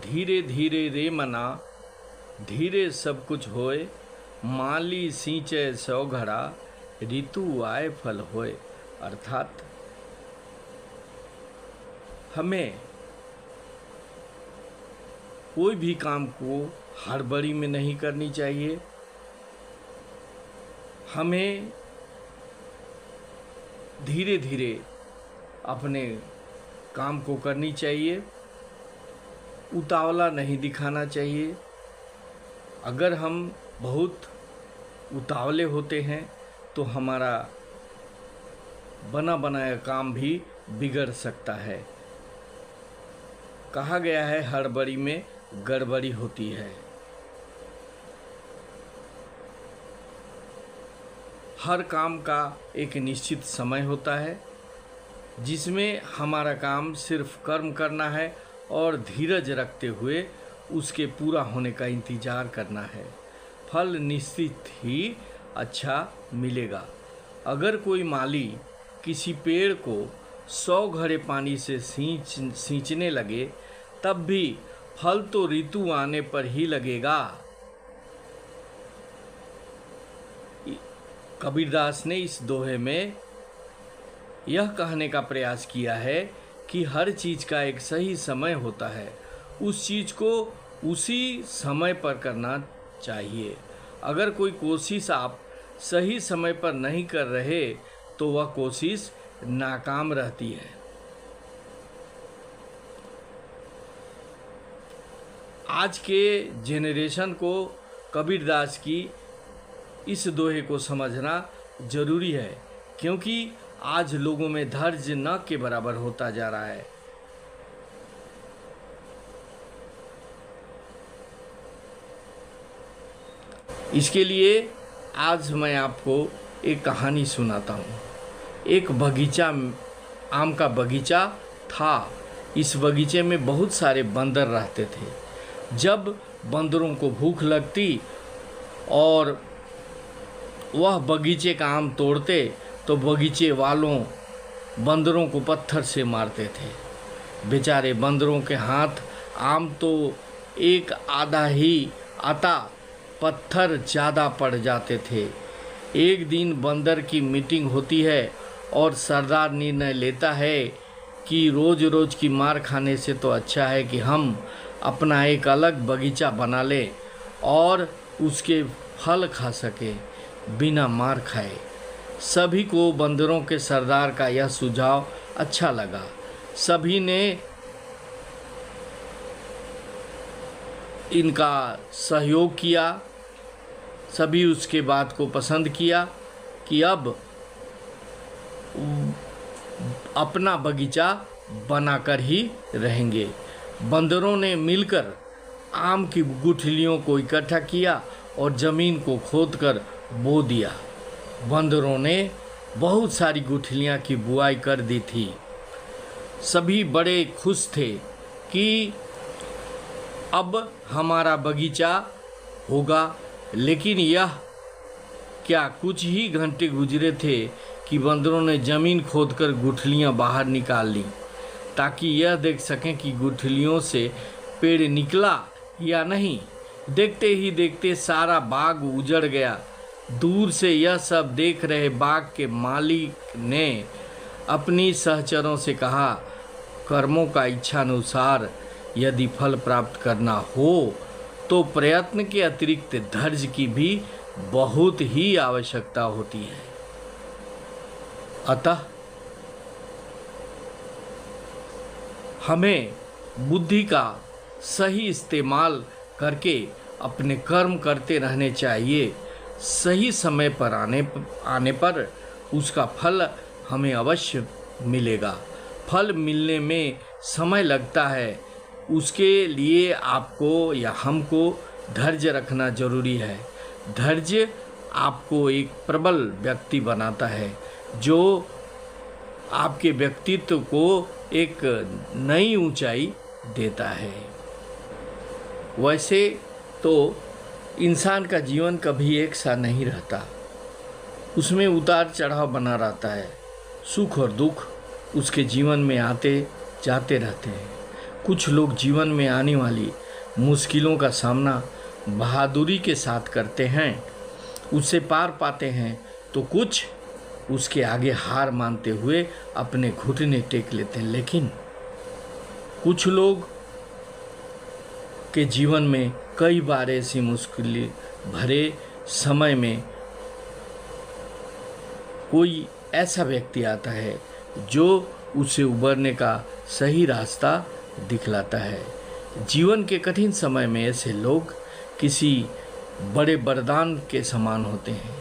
धीरे धीरे रे मना, धीरे सब कुछ होए। माली सींचे सौ घड़ा, ऋतु आए फल होए। अर्थात हमें कोई भी काम को हड़बड़ी में नहीं करनी चाहिए। हमें धीरे धीरे अपने काम को करनी चाहिए, उतावला नहीं दिखाना चाहिए। अगर हम बहुत उतावले होते हैं तो हमारा बना बनाया काम भी बिगड़ सकता है। कहा गया है हड़बड़ी में गड़बड़ी होती है। हर काम का एक निश्चित समय होता है जिसमें हमारा काम सिर्फ कर्म करना है और धीरज रखते हुए उसके पूरा होने का इंतज़ार करना है। फल निश्चित ही अच्छा मिलेगा। अगर कोई माली किसी पेड़ को 100 घड़े पानी से सींचने लगे तब भी फल तो ऋतु आने पर ही लगेगा। कबीरदास ने इस दोहे में यह कहने का प्रयास किया है कि हर चीज़ का एक सही समय होता है, उस चीज़ को उसी समय पर करना चाहिए। अगर कोई कोशिश आप सही समय पर नहीं कर रहे तो वह कोशिश नाकाम रहती है। आज के जेनरेशन को कबीरदास की इस दोहे को समझना जरूरी है, क्योंकि आज लोगों में धैर्य न के बराबर होता जा रहा है। इसके लिए आज मैं आपको एक कहानी सुनाता हूँ। एक बगीचा, आम का बगीचा था। इस बगीचे में बहुत सारे बंदर रहते थे। जब बंदरों को भूख लगती और वह बगीचे का आम तोड़ते तो बगीचे वालों बंदरों को पत्थर से मारते थे। बेचारे बंदरों के हाथ आम तो एक आधा ही आता, पत्थर ज़्यादा पड़ जाते थे। एक दिन बंदर की मीटिंग होती है और सरदार निर्णय लेता है कि रोज़ रोज़ की मार खाने से तो अच्छा है कि हम अपना एक अलग बगीचा बना लें और उसके फल खा सके बिना मार खाए। सभी को बंदरों के सरदार का यह सुझाव अच्छा लगा। सभी ने इनका सहयोग किया। सभी उसके बात को पसंद किया कि अब अपना बगीचा बनाकर ही रहेंगे। बंदरों ने मिलकर आम की गुठलियों को इकट्ठा किया और ज़मीन को खोदकर बो दिया। बंदरों ने बहुत सारी गुठलियाँ की बुआई कर दी थी। सभी बड़े खुश थे कि अब हमारा बगीचा होगा। लेकिन यह क्या कुछ ही घंटे गुजरे थे कि बंदरों ने ज़मीन खोदकर गुठलियाँ बाहर निकाल लीं ताकि यह देख सकें कि गुठलियों से पेड़ निकला या नहीं। देखते ही देखते सारा बाग उजड़ गया। दूर से यह सब देख रहे बाग के मालिक ने अपनी सहचरों से कहा, कर्मों का इच्छानुसार यदि फल प्राप्त करना हो तो प्रयत्न के अतिरिक्त धैर्य की भी बहुत ही आवश्यकता होती है। अतः हमें बुद्धि का सही इस्तेमाल करके अपने कर्म करते रहने चाहिए। सही समय पर आने पर उसका फल हमें अवश्य मिलेगा। फल मिलने में समय लगता है, उसके लिए आपको या हमको धैर्य रखना जरूरी है। धैर्य आपको एक प्रबल व्यक्ति बनाता है, जो आपके व्यक्तित्व को एक नई ऊंचाई देता है। वैसे तो इंसान का जीवन कभी एक सा नहीं रहता, उसमें उतार चढ़ाव बना रहता है। सुख और दुख उसके जीवन में आते जाते रहते हैं। कुछ लोग जीवन में आने वाली मुश्किलों का सामना बहादुरी के साथ करते हैं, उससे पार पाते हैं, तो कुछ उसके आगे हार मानते हुए अपने घुटने टेक लेते हैं। लेकिन कुछ लोग के जीवन में कई बार ऐसी मुश्किल भरे समय में कोई ऐसा व्यक्ति आता है जो उसे उबरने का सही रास्ता दिखलाता है। जीवन के कठिन समय में ऐसे लोग किसी बड़े वरदान के समान होते हैं,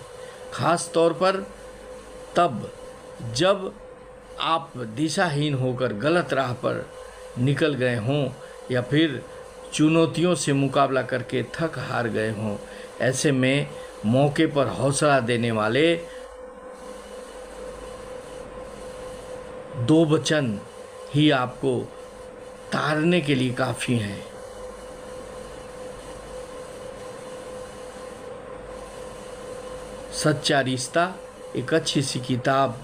खास तौर पर तब जब आप दिशाहीन होकर गलत राह पर निकल गए हों या फिर चुनौतियों से मुकाबला करके थक हार गए हों। ऐसे में मौके पर हौसला देने वाले दो वचन ही आपको तारने के लिए काफ़ी हैं। सच्चा रिश्ता एक अच्छी सी किताब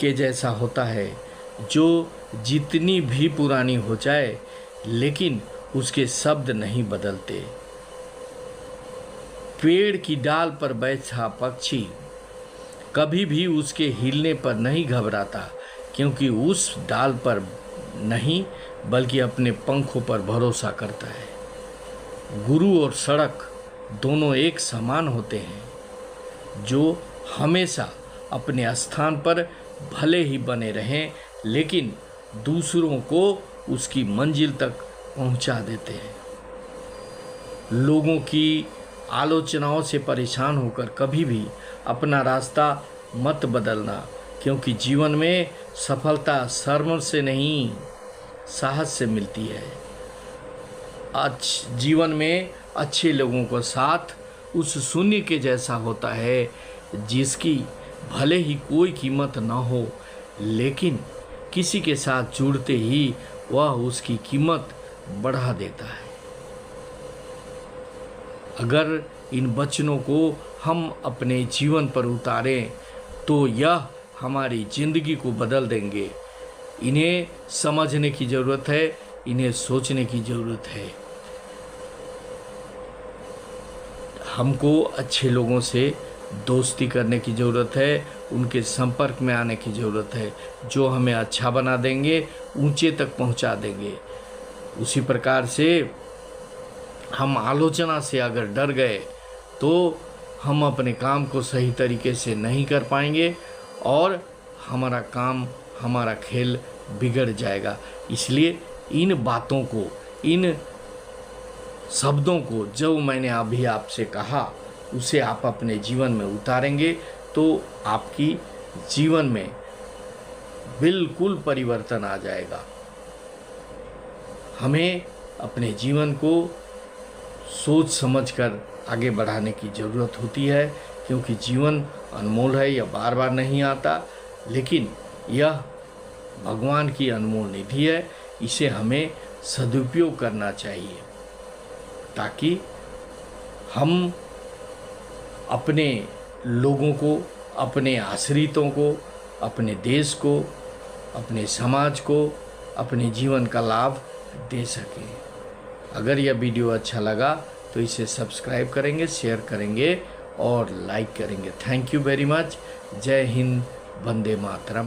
के जैसा होता है जो जितनी भी पुरानी हो जाए लेकिन उसके शब्द नहीं बदलते। पेड़ की डाल पर बैठा पक्षी कभी भी उसके हिलने पर नहीं घबराता, क्योंकि उस डाल पर नहीं बल्कि अपने पंखों पर भरोसा करता है। गुरु और सड़क दोनों एक समान होते हैं, जो हमेशा अपने स्थान पर भले ही बने रहें लेकिन दूसरों को उसकी मंजिल तक पहुंचा देते हैं। लोगों की आलोचनाओं से परेशान होकर कभी भी अपना रास्ता मत बदलना, क्योंकि जीवन में सफलता शर्म से नहीं साहस से मिलती है। आज जीवन में अच्छे लोगों का साथ उस शून्य के जैसा होता है जिसकी भले ही कोई कीमत न हो, लेकिन किसी के साथ जुड़ते ही वह उसकी कीमत बढ़ा देता है। अगर इन वचनों को हम अपने जीवन पर उतारें तो यह हमारी जिंदगी को बदल देंगे। इन्हें समझने की ज़रूरत है, इन्हें सोचने की ज़रूरत है। हमको अच्छे लोगों से दोस्ती करने की ज़रूरत है, उनके संपर्क में आने की ज़रूरत है, जो हमें अच्छा बना देंगे, ऊंचे तक पहुंचा देंगे। उसी प्रकार से हम आलोचना से अगर डर गए तो हम अपने काम को सही तरीके से नहीं कर पाएंगे और हमारा काम, हमारा खेल बिगड़ जाएगा। इसलिए इन बातों को, इन शब्दों को जो मैंने अभी आपसे कहा उसे आप अपने जीवन में उतारेंगे तो आपकी जीवन में बिल्कुल परिवर्तन आ जाएगा। हमें अपने जीवन को सोच समझकर आगे बढ़ाने की ज़रूरत होती है, क्योंकि जीवन अनमोल है, यह बार बार नहीं आता, लेकिन यह भगवान की अनमोल निधि है। इसे हमें सदुपयोग करना चाहिए ताकि हम अपने लोगों को, अपने आश्रितों को, अपने देश को, अपने समाज को, अपने जीवन का लाभ दे सकें। अगर यह वीडियो अच्छा लगा तो इसे सब्सक्राइब करेंगे, शेयर करेंगे और लाइक करेंगे। Thank you very much. जय हिंद, वंदे मातरम।